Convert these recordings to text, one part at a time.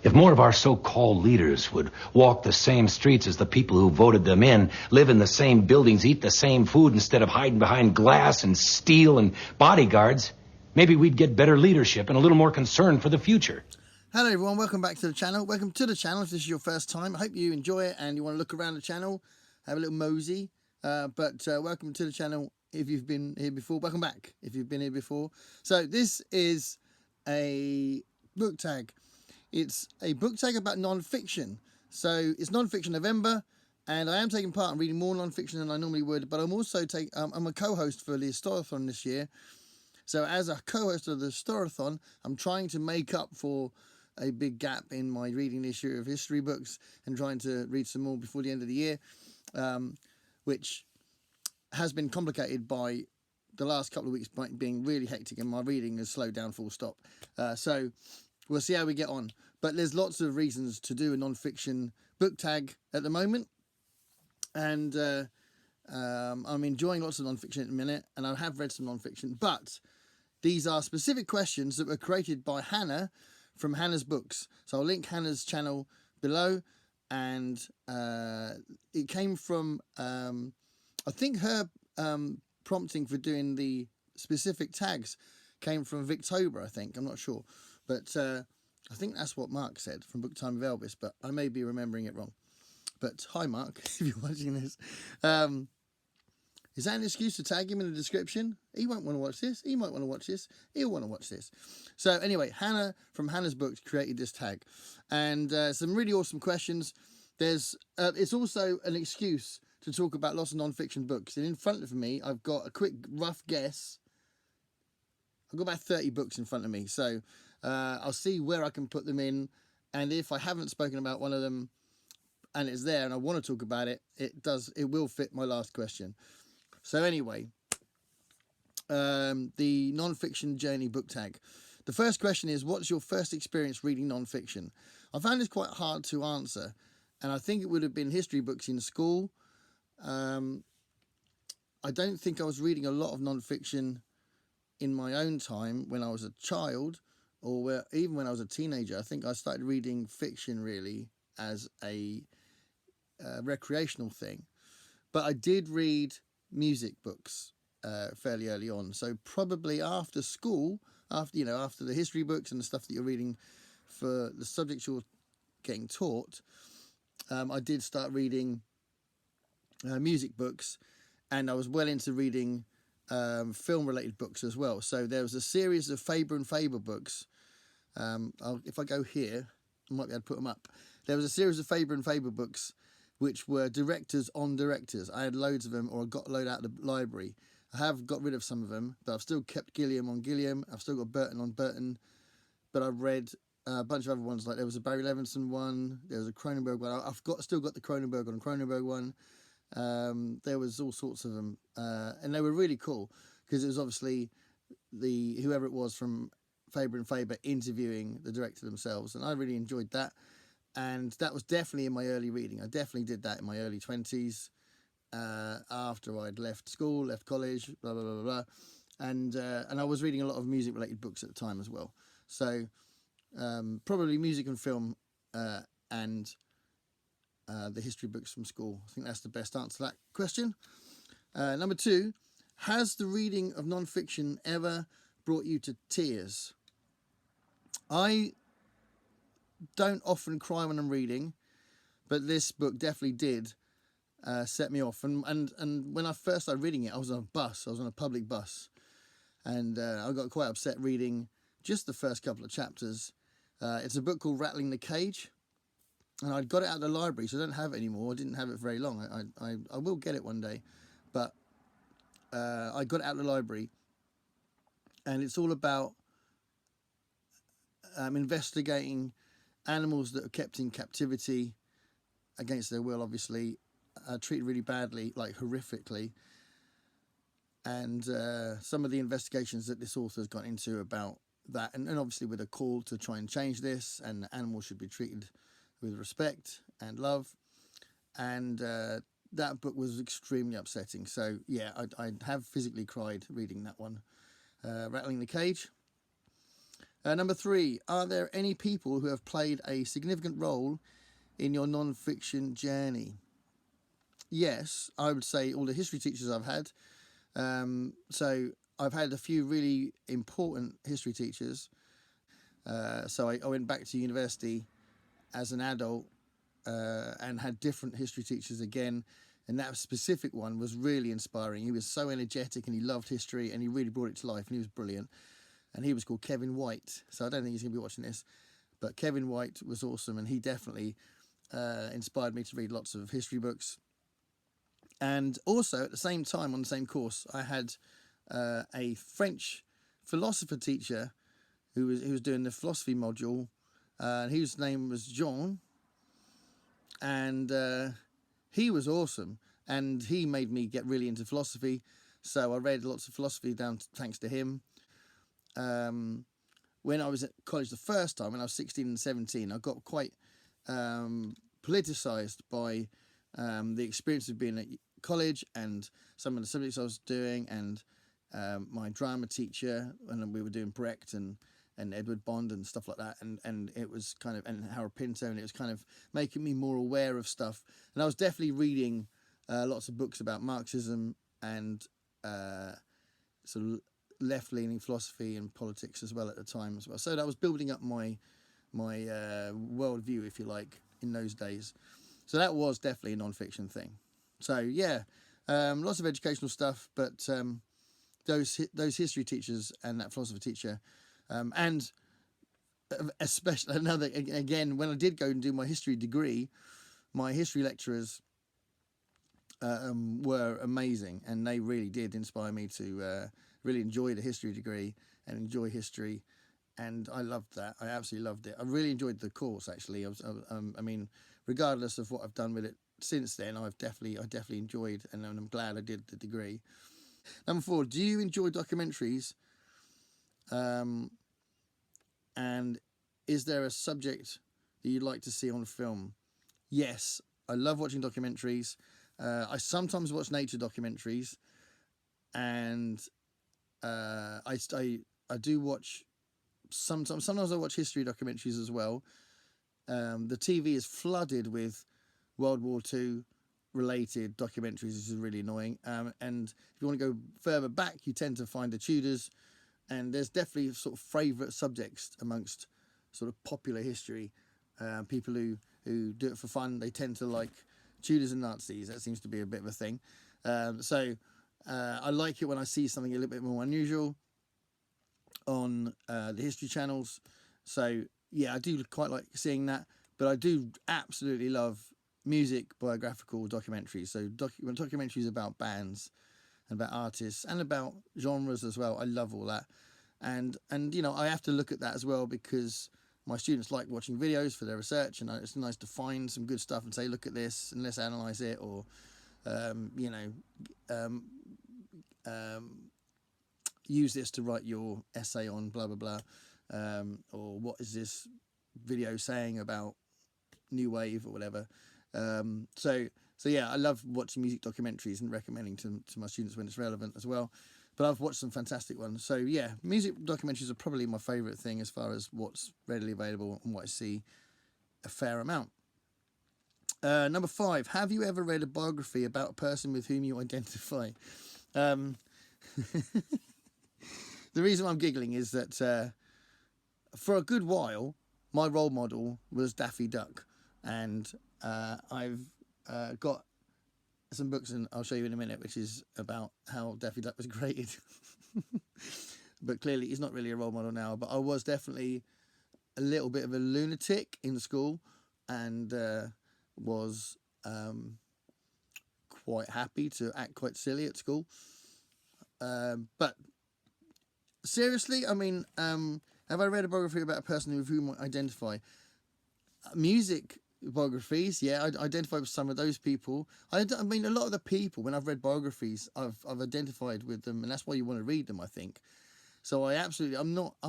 If more of our so-called leaders would walk the same streets as the people who voted them in, live in the same buildings, eat the same food instead of hiding behind glass and steel and bodyguards, maybe we'd get better leadership and a little more concern for the future. Hello everyone, welcome back to the channel. Welcome to the channel if this is your first time. I hope you enjoy it and you want to look around the channel, have a little mosey. Welcome to the channel if you've been here before. Welcome back if you've been here before. So this is a book tag. It's a book tag about non-fiction. So it's non-fiction November, and I am taking part in reading more non-fiction than I normally would, but I'm also I'm a co-host for the Historathon this year. So as a co-host of the Historathon, I'm trying to make up for a big gap in my reading this year of history books and trying to read some more before the end of the year, which has been complicated by the last couple of weeks being really hectic and my reading has slowed down full stop. So we'll see how we get on. But there's lots of reasons to do a non-fiction book tag at the moment. And I'm enjoying lots of non-fiction at the minute. And I have read some non-fiction. But these are specific questions that were created by Hannah from Hannah's Books. So I'll link Hannah's channel below. And it came from, I think her prompting for doing the specific tags came from Victober, I think. I'm not sure. But I think that's what Mark said from Book Time with Elvis, but I may be remembering it wrong. But hi, Mark, if you're watching this. Is that an excuse to tag him in the description? He won't want to watch this. He might want to watch this. He'll want to watch this. So anyway, Hannah from Hannah's Books created this tag. And some really awesome questions. It's also an excuse to talk about lots of non-fiction books. And in front of me, I've got a quick rough guess. I've got about 30 books in front of me. So I'll see where I can put them in. And if I haven't spoken about one of them and it's there and I want to talk about it, it will fit my last question. So anyway, the non-fiction journey book tag. The first question is, what's your first experience reading non-fiction? I found this quite hard to answer. And I think it would have been history books in school. I don't think I was reading a lot of non-fiction in my own time when I was a child, or even when I was a teenager. I think I started reading fiction really as a recreational thing. But I did read music books fairly early on. So probably after school, after the history books and the stuff that you're reading for the subjects you're getting taught, I did start reading music books, and I was well into reading film-related books as well. So there was a series of Faber and Faber books. If I go here, I might be able to put them up. There was a series of Faber and Faber books which were directors on directors. I had loads of them, or I got a load out of the library. I have got rid of some of them, but I've still kept Gilliam on Gilliam. I've still got Burton on Burton. But I've read a bunch of other ones, like there was a Barry Levinson one, there was a Cronenberg one. I've still got the Cronenberg one. There was all sorts of them, and they were really cool because it was obviously whoever it was from Faber and Faber interviewing the director themselves, and I really enjoyed that. And that was definitely in my early reading. I definitely did that in my early 20s, after I'd left school, left college, blah blah blah blah, and I was reading a lot of music related books at the time as well. So probably music and film and the history books from school. I think that's the best answer to that question. Number 2, has the reading of non-fiction ever brought you to tears? I don't often cry when I'm reading, but this book definitely did set me off. And when I first started reading it, I was on a bus. I was on a public bus, and I got quite upset reading just the first couple of chapters. It's a book called Rattling the Cage. And I'd got it out of the library, so I don't have it anymore. I didn't have it very long. I will get it one day. But I got it out of the library. And it's all about investigating animals that are kept in captivity against their will, obviously, treated really badly, like horrifically. And some of the investigations that this author's got into about that, and obviously with a call to try and change this, and animals should be treated with respect and love. And that book was extremely upsetting. So yeah, I have physically cried reading that one. Rattling the Cage. Number 3, are there any people who have played a significant role in your non-fiction journey? Yes, I would say all the history teachers I've had. So I've had a few really important history teachers. So I went back to university as an adult and had different history teachers again. And that specific one was really inspiring. He was so energetic and he loved history and he really brought it to life and he was brilliant. And he was called Kevin White. So I don't think he's going to be watching this. But Kevin White was awesome and he definitely inspired me to read lots of history books. And also at the same time on the same course, I had a French philosopher teacher who was doing the philosophy module. His name was Jean. And he was awesome. And he made me get really into philosophy. So I read lots of philosophy thanks to him. When I was at college the first time, when I was 16 and 17, I got quite politicized by the experience of being at college and some of the subjects I was doing, and my drama teacher, and we were doing Brecht and Edward Bond and stuff like that, and it was kind of, and Harold Pinto, and it was kind of making me more aware of stuff. And I was definitely reading lots of books about Marxism and sort of left-leaning philosophy and politics as well at the time as well. So that was building up my worldview, if you like, in those days. So that was definitely a non-fiction thing. So yeah, lots of educational stuff, but those history teachers and that philosophy teacher, and especially again, when I did go and do my history degree, my history lecturers were amazing, and they really did inspire me to really enjoy the history degree and enjoy history, and I loved that. I absolutely loved it. I really enjoyed the course, actually. I mean, regardless of what I've done with it since then, I definitely enjoyed, and I'm glad I did the degree. Number 4, do you enjoy documentaries? And is there a subject that you'd like to see on film? Yes, I love watching documentaries. I sometimes watch nature documentaries, and I do watch sometimes I watch history documentaries as well. The TV is flooded with World War II related documentaries, which is really annoying. And if you want to go further back, you tend to find the Tudors, and there's definitely sort of favourite subjects amongst sort of popular history. People who do it for fun, they tend to like Tudors and Nazis. That seems to be a bit of a thing. So I like it when I see something a little bit more unusual on the history channels. So yeah, I do quite like seeing that, but I do absolutely love music biographical documentaries. So documentaries about bands and about artists and about genres as well. I love all that, and you know, I have to look at that as well because my students like watching videos for their research, and it's nice to find some good stuff and say, look at this and let's analyze it, or use this to write your essay on blah blah blah, or what is this video saying about new wave or whatever. So yeah, I love watching music documentaries and recommending to my students when it's relevant as well. But I've watched some fantastic ones. So yeah, music documentaries are probably my favourite thing as far as what's readily available and what I see a fair amount. Number 5, have you ever read a biography about a person with whom you identify? The reason I'm giggling is that for a good while, my role model was Daffy Duck. And I've got some books, and I'll show you in a minute, which is about how Daffy Duck was created. But clearly he's not really a role model now. But I was definitely a little bit of a lunatic in school, and was quite happy to act quite silly at school. But seriously, I mean, have I read a biography about a person with whom I identify? Music biographies, yeah, I identify with some of those people. I mean, a lot of the people, when I've read biographies, I've identified with them, and that's why you want to read them, I think. So I'm not, I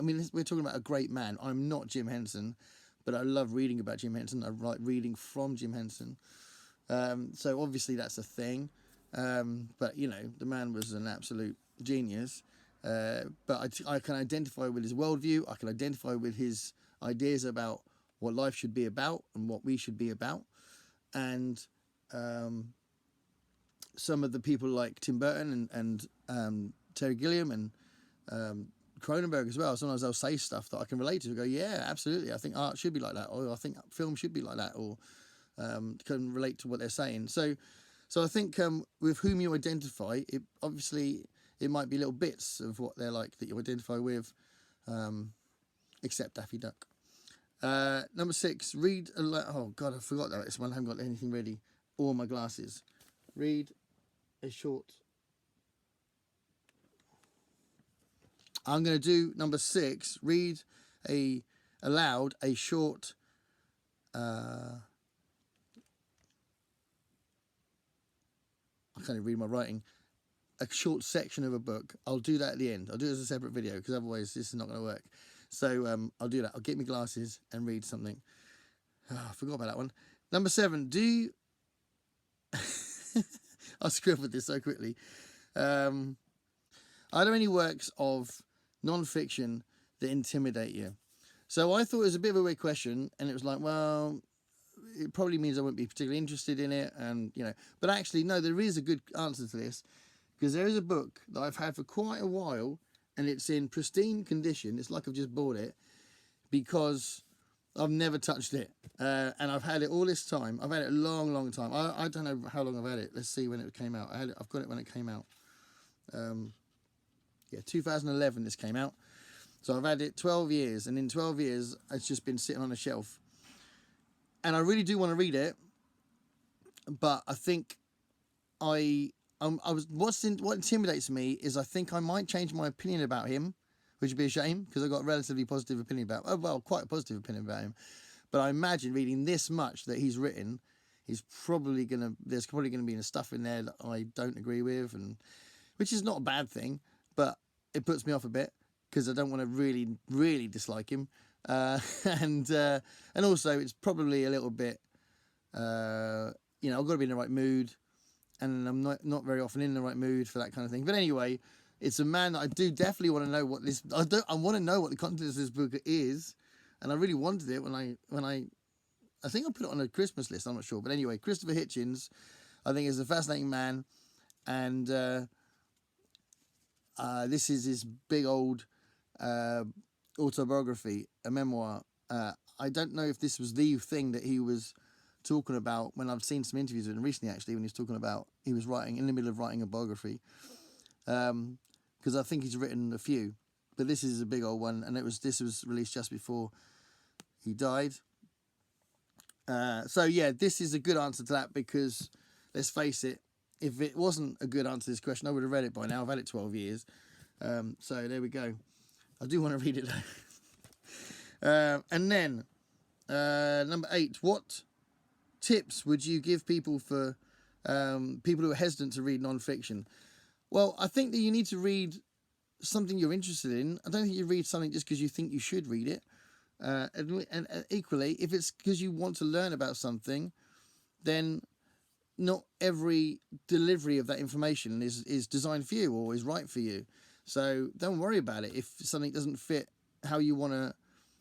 mean, we're talking about a great man. I'm not Jim Henson, but I love reading about Jim Henson. I like reading from Jim Henson. So obviously that's a thing. But, you know, the man was an absolute genius. But I can identify with his worldview. I can identify with his ideas about what life should be about and what we should be about. And some of the people like Tim Burton and Terry Gilliam and Cronenberg as well. Sometimes they'll say stuff that I can relate to. Go, yeah, absolutely. I think art should be like that, or I think film should be like that, or can relate to what they're saying. So I think with whom you identify, it obviously it might be little bits of what they're like that you identify with, except Daffy Duck. Number 6, read oh God, I forgot that this one. I haven't got anything ready. Or my glasses. Read a short. I'm going to do number 6. Read aloud a short. I can't even read my writing. A short section of a book. I'll do that at the end. I'll do it as a separate video because otherwise this is not going to work. So I'll do that. I'll get my glasses and read something. Oh, I forgot about that one. Number 7. Do you... I scribbled this so quickly. Are there any works of non-fiction that intimidate you? So I thought it was a bit of a weird question, and it was like, well, it probably means I wouldn't be particularly interested in it, and but actually, no, there is a good answer to this, because there is a book that I've had for quite a while, and it's in pristine condition. It's like I've just bought it, because I've never touched it, and I've had it all this time. I've had it a long, long time. I don't know how long I've had it. Let's see when it came out. I've got it when it came out. 2011 this came out. So I've had it 12 years, and in 12 years, it's just been sitting on a shelf. And I really do want to read it, but I think what intimidates me is I think I might change my opinion about him, which would be a shame because I've got a relatively positive opinion quite a positive opinion about him. But I imagine reading this much that he's written, there's probably going to be stuff in there that I don't agree with, and which is not a bad thing, but it puts me off a bit because I don't want to really, really dislike him. And also it's probably a little bit, I've got to be in the right mood, and I'm not very often in the right mood for that kind of thing. But anyway, it's a man that I do definitely want to know what this. I want to know what the content of this book is, and I really wanted it when I think I put it on a Christmas list. I'm not sure, but anyway, Christopher Hitchens, I think is a fascinating man, and this is his big old autobiography, a memoir. I don't know if this was the thing that he was talking about when I've seen some interviews with him recently, actually, when he was talking about he was writing in the middle of writing a biography. Because I think he's written a few, but this is a big old one, and this was released just before he died. So yeah, this is a good answer to that, because let's face it, if it wasn't a good answer to this question, I would have read it by now. I've had it 12 years. So there we go. I do want to read it though. And then number 8, what tips would you give people for people who are hesitant to read non-fiction? Well, I think that you need to read something you're interested in. I don't think you read something just because you think you should read it. And equally, if it's because you want to learn about something, then not every delivery of that information is designed for you or is right for you. So don't worry about it if something doesn't fit how you want to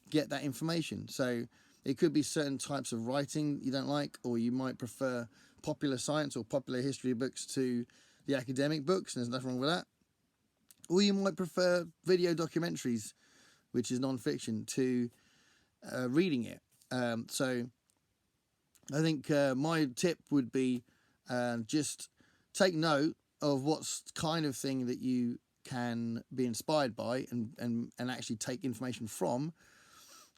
get that information. So it could be certain types of writing you don't like, or you might prefer popular science or popular history books to the academic books, and there's nothing wrong with that. Or you might prefer video documentaries, which is non-fiction, to reading it. So I think my tip would be just take note of what's kind of thing that you can be inspired by and actually take information from,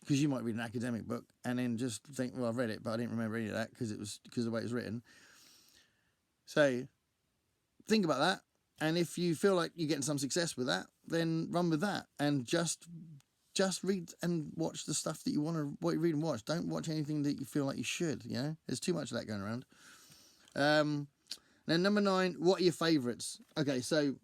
because you might read an academic book and then just think, well, I've read it, but I didn't remember any of that because of the way it was written. So think about that, and if you feel like you're getting some success with that, then run with that, and just read and watch the stuff that you want to read and watch. Don't watch anything that you feel like you should. There's too much of that going around. Then number 9, what are your favourites? Okay, so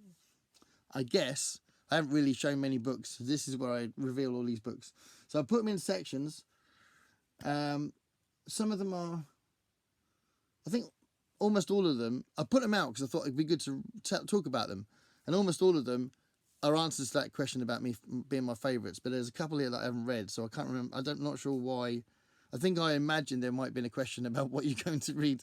I guess I haven't really shown many books. This is where I reveal all these books. So I put them in sections. Some of them are, I think almost all of them, I put them out because I thought it'd be good to talk about them. And almost all of them are answers to that question about me being my favourites, but there's a couple here that I haven't read, so I can't remember. Not sure why. I think I imagined there might have been a question about what you're going to read.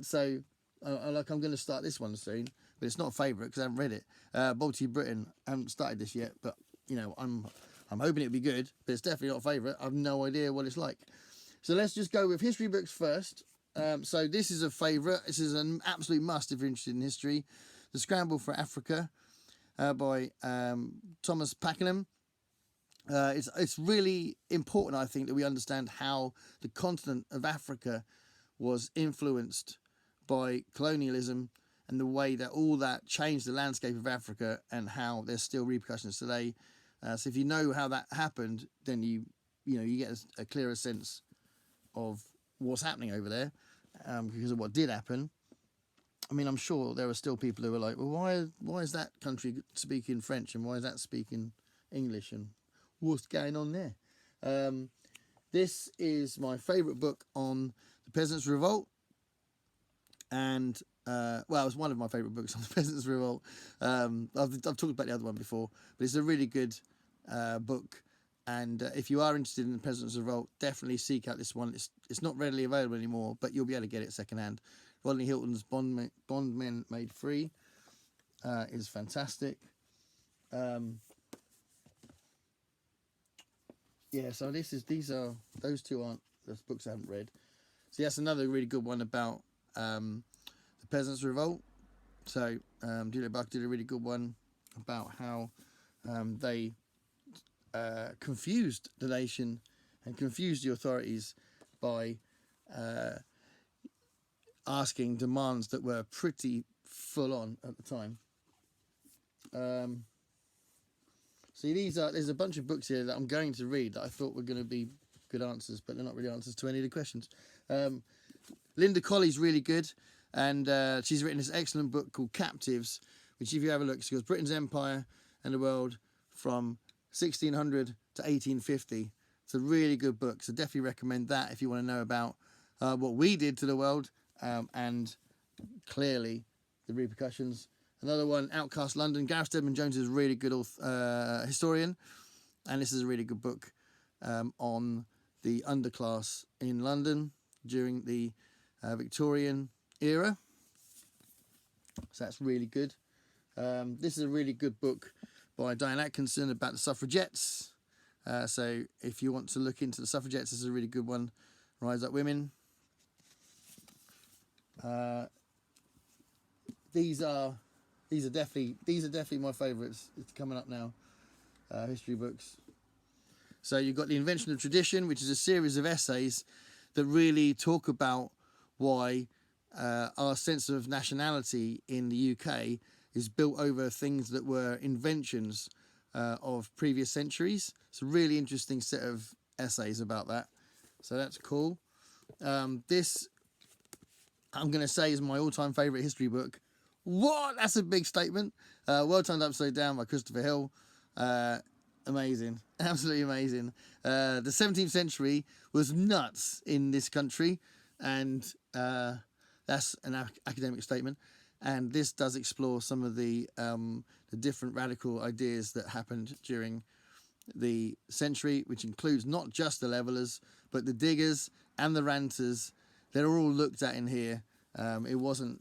So I'm going to start this one soon, but it's not a favourite because I haven't read it. Balti Britain. I haven't started this yet, but you know, I'm hoping it'll be good, but it's definitely not a favourite. I've no idea what it's like. So let's just go with history books first. So this is a favourite. This is an absolute must if you're interested in history. The Scramble for Africa by Thomas Pakenham. It's really important, I think, that we understand how the continent of Africa was influenced by colonialism and the way that all that changed the landscape of Africa and how there's still repercussions today. So if you know how that happened, then you get a clearer sense of what's happening over there because of what did happen. I mean, I'm sure there are still people who are like, well, why is that country speaking French and why is that speaking English and what's going on there? This is my favourite book on the Peasants' Revolt, and well, it's one of my favourite books on the Peasants' Revolt. I've talked about the other one before, but it's a really good book. And if you are interested in the Peasants' Revolt, definitely seek out this one. It's not readily available anymore, but you'll be able to get it secondhand. Rodney Hilton's Bondmen Made Free is fantastic. Yeah, so those two aren't those books I haven't read. So that's another really good one about the Peasants' Revolt. So Julia Buck did a really good one about how they confused the nation and confused the authorities by asking demands that were pretty full on at the time. See, there's a bunch of books here that I'm going to read that I thought were going to be good answers, but they're not really answers to any of the questions. Linda Colley's really good, and she's written this excellent book called Captives, which if you have a look, she goes Britain's Empire and the World from 1600 to 1850. It's a really good book, so definitely recommend that if you want to know about what we did to the world and clearly the repercussions. Another one, Outcast London. Gareth Stedman Jones is a really good historian, and this is a really good book on the underclass in London during the Victorian era. So that's really good. This is a really good book by Diane Atkinson about the suffragettes. So if you want to look into the suffragettes, this is a really good one. Rise Up Women. These are definitely my favourites. It's coming up now. History books. So you've got The Invention of Tradition, which is a series of essays that really talk about why our sense of nationality in the UK is built over things that were inventions of previous centuries. It's a really interesting set of essays about that. So that's cool. This, I'm going to say, is my all-time favourite history book. What? That's a big statement. World Turned Upside Down by Christopher Hill. Amazing. Absolutely amazing. The 17th century was nuts in this country, and that's an academic statement. And this does explore some of the different radical ideas that happened during the century, which includes not just the levelers, but the diggers and the ranters. They're all looked at in here. It wasn't,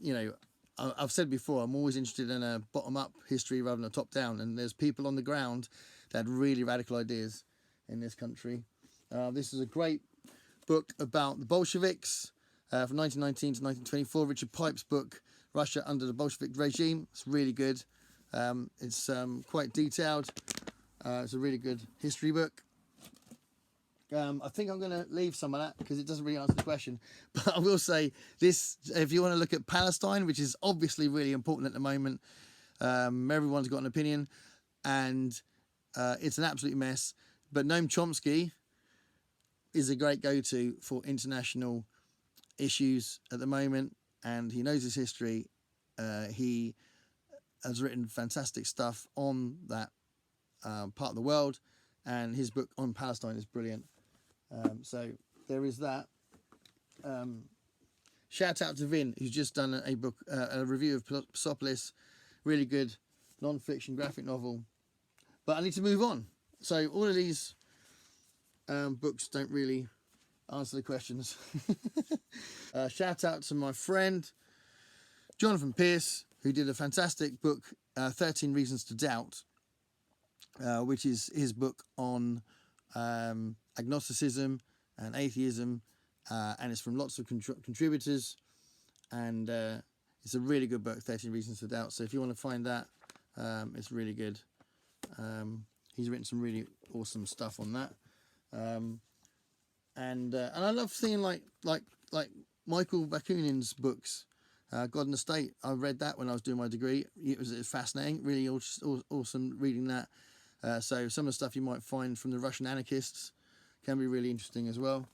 I've said before, I'm always interested in a bottom-up history rather than a top-down, and there's people on the ground that had really radical ideas in this country. This is a great book about the Bolsheviks from 1919 to 1924, Richard Pipe's book, Russia Under the Bolshevik Regime. It's really good. It's quite detailed. It's a really good history book. I think I'm going to leave some of that because it doesn't really answer the question. But I will say this, if you want to look at Palestine, which is obviously really important at the moment, everyone's got an opinion, and it's an absolute mess. But Noam Chomsky is a great go-to for international issues at the moment, and he knows his history. He has written fantastic stuff on that part of the world, and his book on Palestine is brilliant. So there is that. Shout out to Vin, who's just done a book, a review of Persepolis. Really good non-fiction graphic novel But I need to move on. So all of these books don't really answer the questions. Shout out to my friend Jonathan Pierce, who did a fantastic book, 13 Reasons to Doubt, which is his book on agnosticism and atheism, and it's from lots of contributors, and it's a really good book, 13 Reasons to Doubt. So if you want to find that, it's really good. He's written some really awesome stuff on that, and I love seeing like Michael Bakunin's books. God and the State. I read that when I was doing my degree. It was fascinating, really awesome reading that. So some of the stuff you might find from the Russian anarchists can be really interesting as well.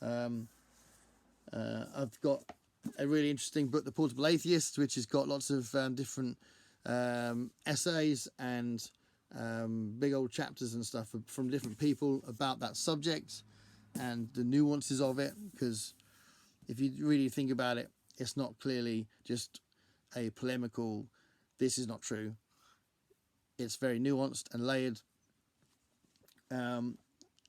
I've got a really interesting book, The Portable Atheist, which has got lots of different essays and big old chapters and stuff from different people about that subject and the nuances of it, because if you really think about it, it's not clearly just a polemical, this is not true. It's very nuanced and layered,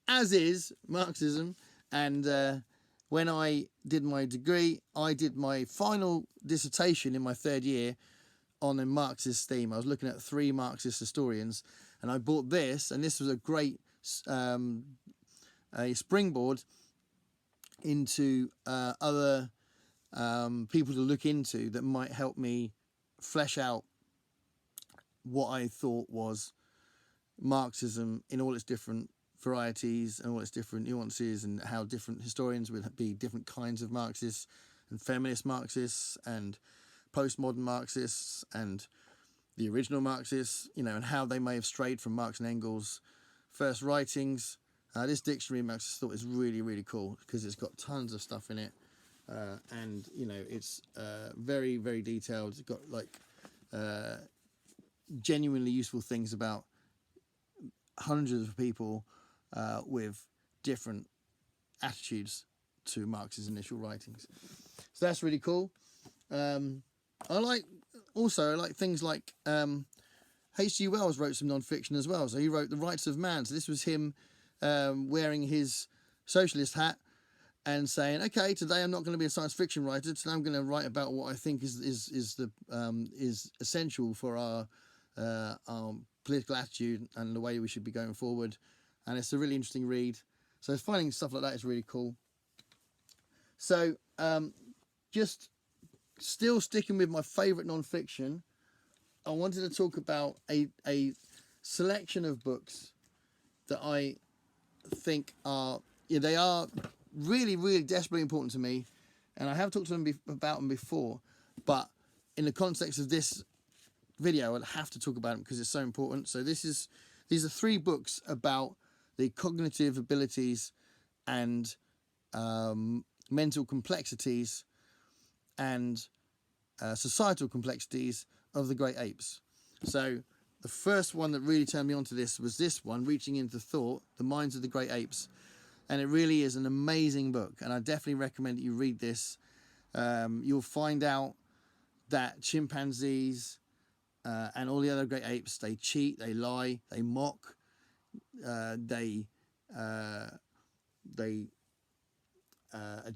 as is Marxism. And when I did my degree, I did my final dissertation in my third year on a Marxist theme. I was looking at 3 Marxist historians, and I bought this, and this was a great a springboard into other people to look into that might help me flesh out what I thought was Marxism in all its different varieties and all its different nuances, and how different historians would be different kinds of Marxists, and feminist Marxists and postmodern Marxists and the original Marxists, you know, and how they may have strayed from Marx and Engels' first writings. This dictionary Marxist thought is really, really cool because it's got tons of stuff in it. And you know, it's very, very detailed. It's got like genuinely useful things about hundreds of people with different attitudes to Marx's initial writings. So that's really cool. I like things like H.G. Wells wrote some non-fiction as well. So he wrote The Rights of Man. So this was him wearing his socialist hat and saying, okay, today I'm not going to be a science fiction writer. Today I'm going to write about what I think is essential for our political attitude and the way we should be going forward. And it's a really interesting read. So finding stuff like that is really cool. So just still sticking with my favourite non-fiction, I wanted to talk about a selection of books that I think are, they are really, really desperately important to me, and I have talked to them about them before, but in the context of this video, I'd have to talk about them because it's so important. So these are 3 books about the cognitive abilities and mental complexities and societal complexities of the great apes. So the first one that really turned me onto this was this one, Reaching into Thought, The Minds of the Great Apes. And it really is an amazing book, and I definitely recommend that you read this. You'll find out that chimpanzees and all the other great apes, they cheat, they lie, they mock, they are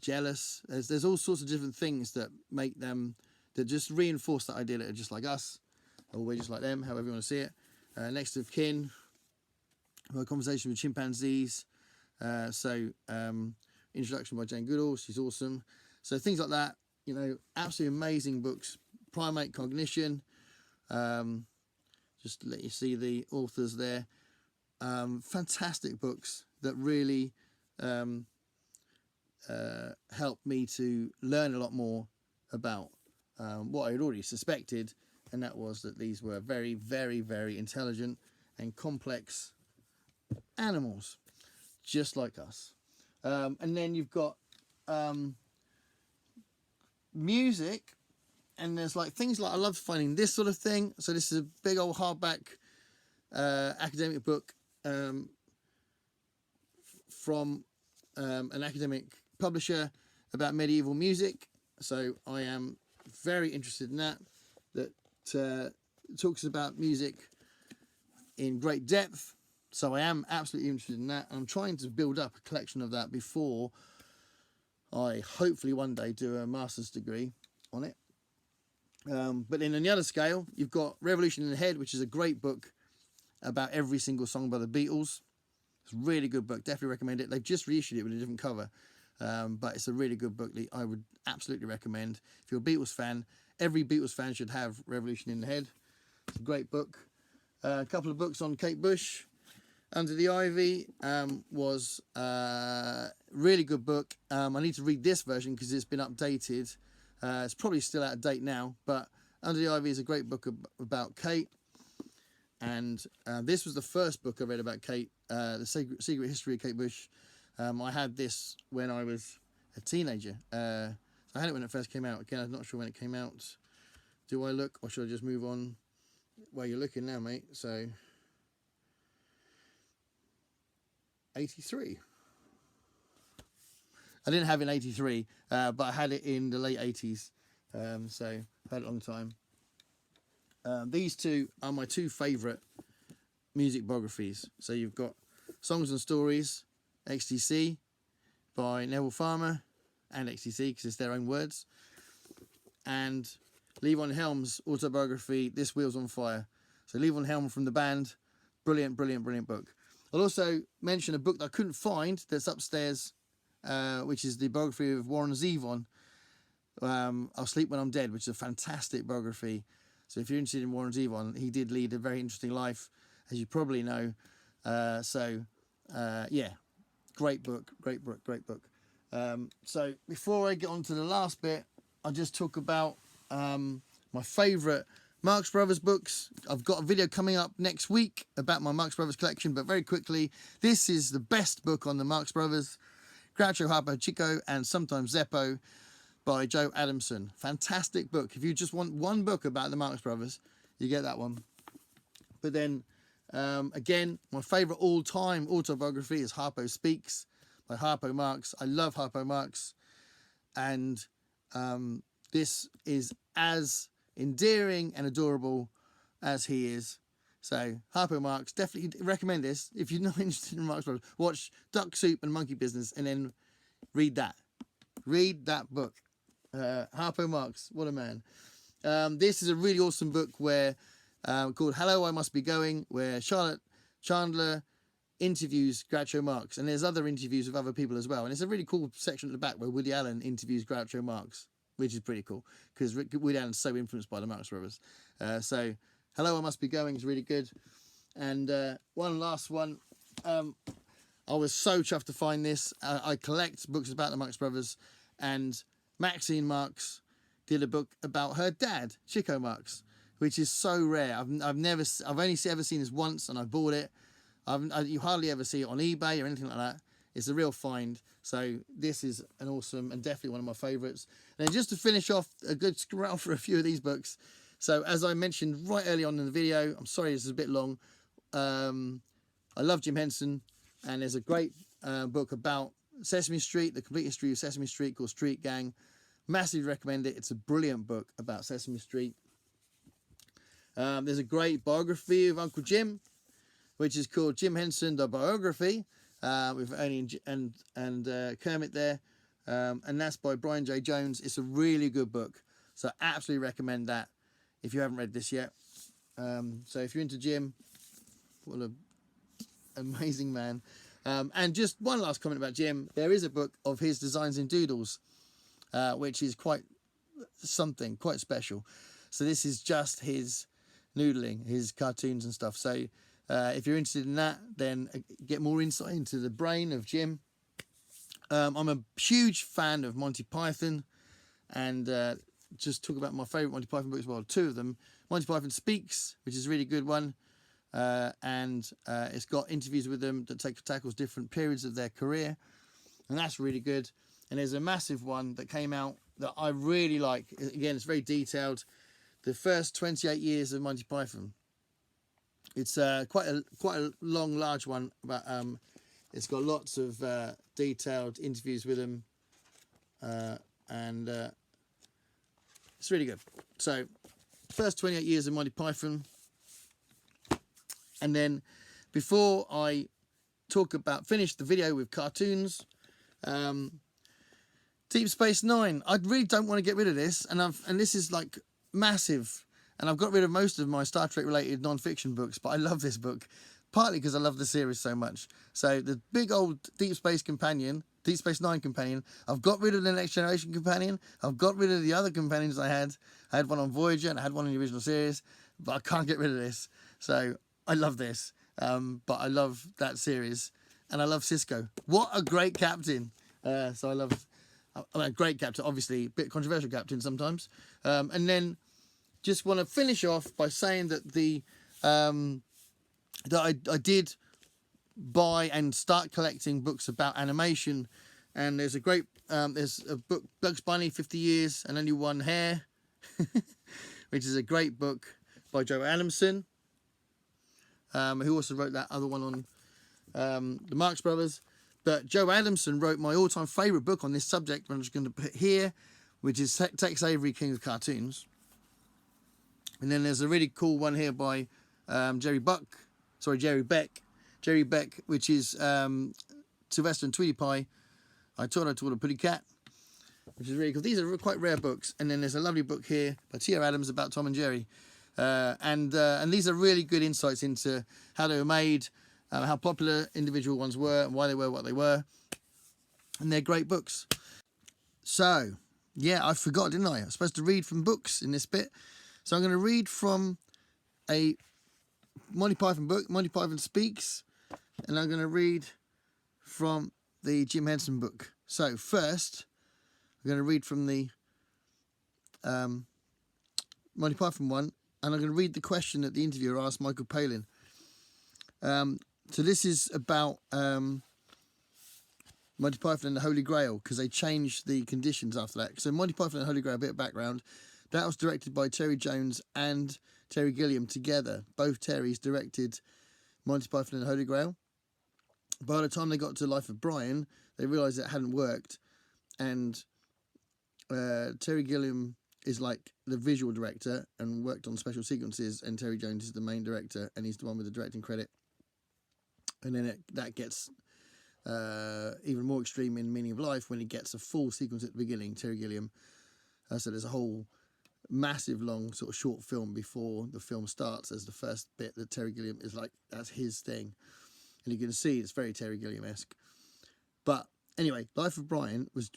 jealous. There's all sorts of different things that make them, that just reinforce that idea that they're just like us, or we're just like them, however you want to see it. Next of kin, a conversation with chimpanzees. Introduction by Jane Goodall, she's awesome. So things like that, absolutely amazing books. Primate Cognition, just to let you see the authors there. Fantastic books that really helped me to learn a lot more about what I had already suspected, and that was that these were very, very, very intelligent and complex animals, just like us. And then you've got music, and there's like things like, I love finding this sort of thing. So this is a big old hardback academic book from an academic publisher about medieval music. So I am very interested in that talks about music in great depth. So I am absolutely interested in that. I'm trying to build up a collection of that before I hopefully one day do a master's degree on it. But then on the other scale, you've got Revolution in the Head, which is a great book about every single song by the Beatles. It's a really good book. Definitely recommend it. They've just reissued it with a different cover. But it's a really good book that I would absolutely recommend. If you're a Beatles fan, every Beatles fan should have Revolution in the Head. It's a great book. A couple of books on Kate Bush. Under the Ivy was a really good book. I need to read this version because it's been updated. It's probably still out of date now, but Under the Ivy is a great book about Kate. And this was the first book I read about Kate, The Secret History of Kate Bush. I had this when I was a teenager. I had it when it first came out. Again, I'm not sure when it came out. Do I look, or should I just move on? Well, you're looking now, mate. So 83. I didn't have it in 83, but I had it in the late 80s. So I've had it a long time. These two are my two favourite music biographies. So you've got Songs and Stories, XTC, by Neville Farmer, and XTC, because it's their own words. And Levon Helm's autobiography, This Wheel's on Fire. So Levon Helm from the band, brilliant, brilliant, brilliant book. I'll also mention a book that I couldn't find that's upstairs, which is the biography of Warren Zevon, I'll Sleep When I'm Dead, which is a fantastic biography. So if you're interested in Warren Zevon, he did lead a very interesting life, as you probably know. Yeah, great book, great book, great book. So before I get on to the last bit, I'll just talk about my favourite Marx Brothers books. I've got a video coming up next week about my Marx Brothers collection, but very quickly, this is the best book on the Marx Brothers, Groucho, Harpo, Chico, and Sometimes Zeppo, by Joe Adamson. Fantastic book. If you just want one book about the Marx Brothers, you get that one. But then, again, my favourite all-time autobiography is Harpo Speaks by Harpo Marx. I love Harpo Marx. And this is as endearing and adorable as he is. So Harpo Marx, definitely recommend this. If you're not interested in Marx Brothers, watch Duck Soup and Monkey Business and then read that. Read that book. Harpo Marx, what a man. This is a really awesome book where called Hello, I Must Be Going, where Charlotte Chandler interviews Groucho Marx, and there's other interviews with other people as well. And it's a really cool section at the back where Woody Allen interviews Groucho Marx, which is pretty cool because Woody Allen's so influenced by the Marx Brothers. So Hello, I Must Be Going is really good. And one last one. I was so chuffed to find this. I collect books about the Marx Brothers, and Maxine Marx did a book about her dad, Chico Marx, which is so rare. I've only ever seen this once, and I bought it. You hardly ever see it on eBay or anything like that. It's a real find. So this is an awesome and definitely one of my favourites. And just to finish off, a good scroll for a few of these books. So as I mentioned right early on in the video, I'm sorry this is a bit long. I love Jim Henson, and there's a great book about Sesame Street, the complete history of Sesame Street, called Street Gang. Massively recommend it. It's a brilliant book about Sesame Street. There's a great biography of Uncle Jim, which is called Jim Henson, the Biography, with Ernie and Kermit there. And that's by Brian J. Jones. It's a really good book. So absolutely recommend that if you haven't read this yet. So if you're into Jim, what an amazing man. And just one last comment about Jim. There is a book of his designs in doodles, which is quite something, quite special. So this is just his noodling, his cartoons and stuff. So if you're interested in that, then get more insight into the brain of Jim. I'm a huge fan of Monty Python, and just talk about my favourite Monty Python books. Well, two of them. Monty Python Speaks, which is a really good one. And it's got interviews with them that tackles different periods of their career, and that's really good. And there's a massive one that came out that I really like. Again, it's very detailed. The first 28 years of Monty Python. It's quite a long, large one, but it's got lots of detailed interviews with them, and it's really good. So, first 28 years of Monty Python. And then before I finish the video with cartoons, Deep Space Nine. I really don't want to get rid of this, and this is like massive. And I've got rid of most of my Star Trek related non-fiction books, but I love this book, partly because I love the series so much. So the big old Deep Space Nine companion. I've got rid of the Next Generation companion. I've got rid of the other companions I had. I had one on Voyager and I had one in the original series, but I can't get rid of this. So I love this, but I love that series, and I love Cisco. What a great captain! So I love. A great captain, obviously, a bit controversial captain sometimes. And then just want to finish off by saying that I did buy and start collecting books about animation. And there's a great, there's a book, Bugs Bunny, 50 Years and Only One Hair, which is a great book by Joe Adamson, who also wrote that other one on the Marx Brothers. But Joe Adamson wrote my all-time favourite book on this subject, I'm just going to put here, which is Tex Avery, King of Cartoons. And then there's a really cool one here by Jerry Beck, which is Sylvester and Tweety Pie, I Taught a Pretty Cat, which is really cool. These are quite rare books. And then there's a lovely book here by T.O. Adams about Tom and Jerry. And these are really good insights into how they were made, how popular individual ones were and why they were what they were. And they're great books. So, yeah, I forgot, didn't I? I was supposed to read from books in this bit. So I'm going to read from a Monty Python book, Monty Python Speaks. And I'm going to read from the Jim Henson book. So first, I'm going to read from the Monty Python one. And I'm going to read the question that the interviewer asked Michael Palin. So this is about Monty Python and the Holy Grail, because they changed the conditions after that. So Monty Python and the Holy Grail, a bit of background, that was directed by Terry Jones and Terry Gilliam together. Both Terrys directed Monty Python and the Holy Grail. By the time they got to Life of Brian, they realised it hadn't worked, and Terry Gilliam is like the visual director and worked on special sequences, and Terry Jones is the main director, and he's the one with the directing credit. And then that gets even more extreme in Meaning of Life when he gets a full sequence at the beginning, Terry Gilliam. So there's a whole massive long sort of short film before the film starts as the first bit that Terry Gilliam is like, that's his thing. And you can see it's very Terry Gilliam-esque. But anyway, Life of Brian was,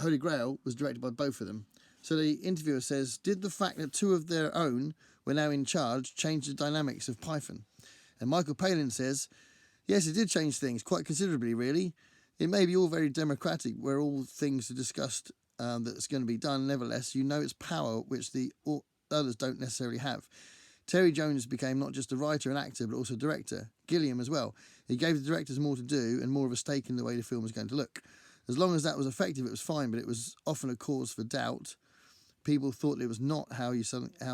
Holy Grail was directed by both of them. So the interviewer says, did the fact that two of their own were now in charge change the dynamics of Python? And Michael Palin says, yes, it did change things quite considerably, really. It may be all very democratic, where all things are discussed that's going to be done. Nevertheless, you know its power, which the others don't necessarily have. Terry Jones became not just a writer and actor, but also a director. Gilliam as well. He gave the directors more to do and more of a stake in the way the film was going to look. As long as that was effective, it was fine, but it was often a cause for doubt. People thought it was not how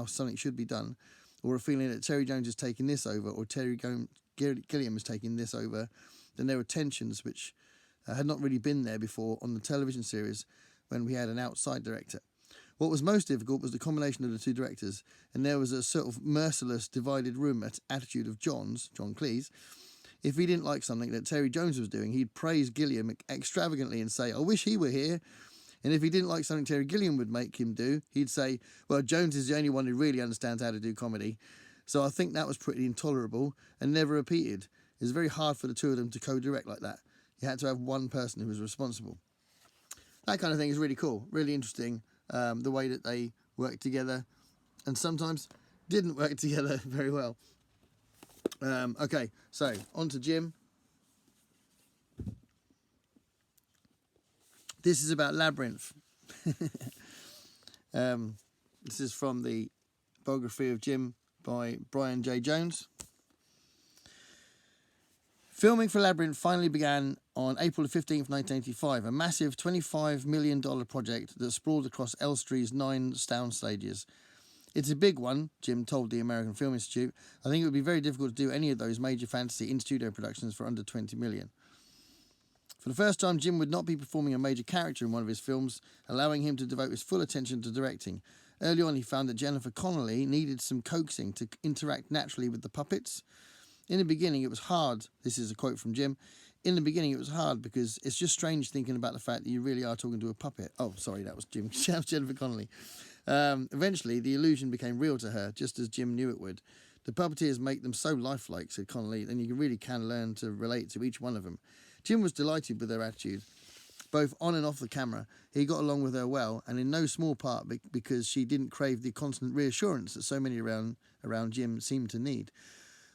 something should be done, or a feeling that Terry Jones is taking this over, or Gilliam is taking this over. Then there were tensions which had not really been there before on the television series when we had an outside director. What was most difficult was the combination of the two directors, and there was a sort of merciless divided room attitude of John Cleese. If he didn't like something that Terry Jones was doing, he'd praise Gilliam extravagantly and say, I wish he were here. And if he didn't like something Terry Gilliam would make him do, he'd say, well, Jones is the only one who really understands how to do comedy. So I think that was pretty intolerable and never repeated. It was very hard for the two of them to co-direct like that. You had to have one person who was responsible. That kind of thing is really cool, really interesting, the way that they worked together and sometimes didn't work together very well. Okay, so on to Jim. This is about Labyrinth. This is from the biography of Jim by Brian J. Jones. Filming for Labyrinth finally began on April 15th, 1985, a massive $25 million project that sprawled across Elstrie's 9 sound stages. It's a big one, Jim told the American Film Institute. I think it would be very difficult to do any of those major fantasy in-studio productions for under $20 million. For the first time, Jim would not be performing a major character in one of his films, allowing him to devote his full attention to directing. Early on, he found that Jennifer Connelly needed some coaxing to interact naturally with the puppets. In the beginning, it was hard. This is a quote from Jim. In the beginning, it was hard because it's just strange thinking about the fact that you really are talking to a puppet. Oh, sorry, that was Jim. That was Jennifer Connelly. Eventually, the illusion became real to her, just as Jim knew it would. The puppeteers make them so lifelike, said Connelly, and you really can learn to relate to each one of them. Jim was delighted with their attitude, both on and off the camera. He got along with her well, and in no small part because she didn't crave the constant reassurance that so many around Jim seemed to need.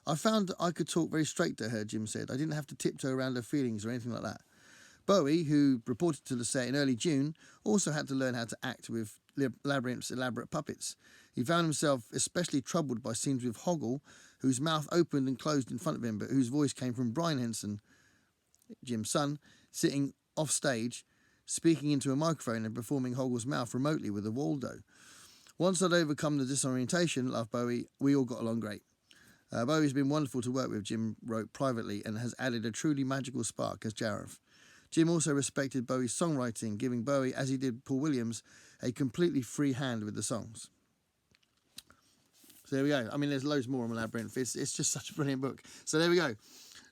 I found that I could talk very straight to her, Jim said. I didn't have to tiptoe around her feelings or anything like that. Bowie, who reported to the set in early June, also had to learn how to act with Labyrinth's elaborate puppets. He found himself especially troubled by scenes with Hoggle, whose mouth opened and closed in front of him, but whose voice came from Brian Henson, Jim's son, sitting off stage, speaking into a microphone and performing Hoggle's mouth remotely with a Waldo. Once I'd overcome the disorientation, loved Bowie, we all got along great. Bowie's been wonderful to work with, Jim wrote privately, and has added a truly magical spark as Jareth. Jim also respected Bowie's songwriting, giving Bowie, as he did Paul Williams, a completely free hand with the songs. So there we go. I mean, there's loads more on Labyrinth. It's just such a brilliant book. So there we go.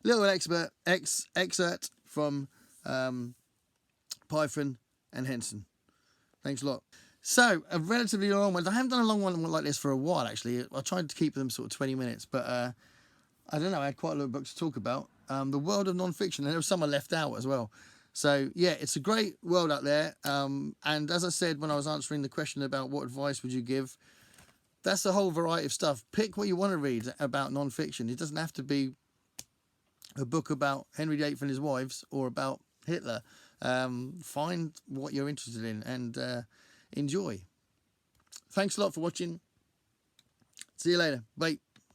Little excerpt from Python and Henson. Thanks a lot. So, a relatively long one. I haven't done a long one like this for a while, actually. I tried to keep them sort of 20 minutes, but I don't know. I had quite a lot of books to talk about. The world of non-fiction, and there was some I left out as well. So, yeah, it's a great world out there. And as I said when I was answering the question about what advice would you give, that's a whole variety of stuff. Pick what you want to read about non-fiction. It doesn't have to be a book about Henry VIII and his wives or about Hitler. Find what you're interested in and enjoy. Thanks a lot for watching. See you later. Bye.